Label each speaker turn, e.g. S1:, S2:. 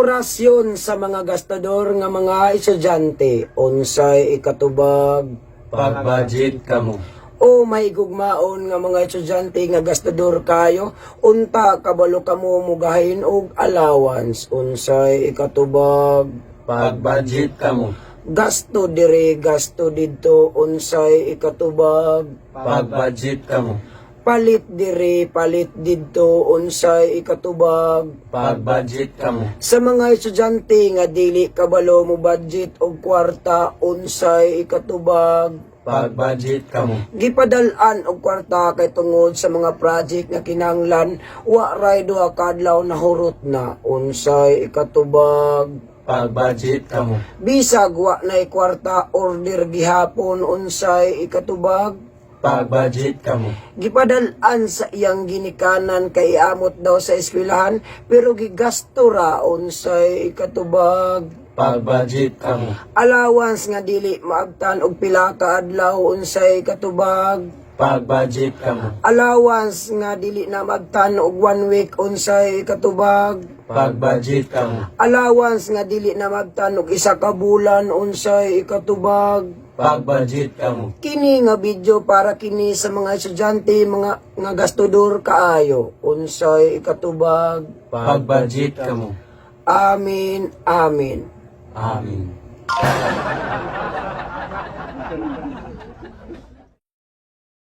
S1: Orasyon sa mga gastador nga mga estudyante, unsay ikatubag
S2: Pag-budget kamo.
S1: o may gugmaon nga mga estudyante nga gastador kayo, unta kabalo kamo mugahin og allowance, unsay ikatubag
S2: Pag-budget kamo.
S1: gasto dire gasto didto, unsay ikatubag
S2: Pag-budget kamo.
S1: palit dire palit didto, unsay ikatubag
S2: Pag-budget kamo.
S1: sa mga estudyante nga dili kabalo mo budget og kwarta, unsay ikatubag
S2: Pag-budget kamo.
S1: gipadal-an og kwarta kay tungod sa mga project nga kinahanglan wa ray duha ka adlaw nahurot na, unsay ikatubag
S2: Pag-budget kamo.
S1: bisag wa nay kwarta order gihapon, unsay ikatubag
S2: Pag-budget kamo.
S1: gipadal-an sa iyang ginikanan kay amot daw sa eskwelahan pero gigasto ra, unsay ikatubag
S2: Pag-budget kamo.
S1: allowance nga dili maabtan og pila ka adlaw, unsay ikatubag
S2: Pag-budget kamo.
S1: allowance nga dili na maabtan og 1 week, unsay ikatubag
S2: Pag-budget kamo.
S1: allowance nga dili na maabtan og isa ka bulan, unsay ikatubag
S2: Pag-budget kamo.
S1: kini nga video para kini sa mga estudyante mga nga gastudor kaayo, unsay ikatubag
S2: Pag-budget kamo.
S1: amin amin
S2: Amin.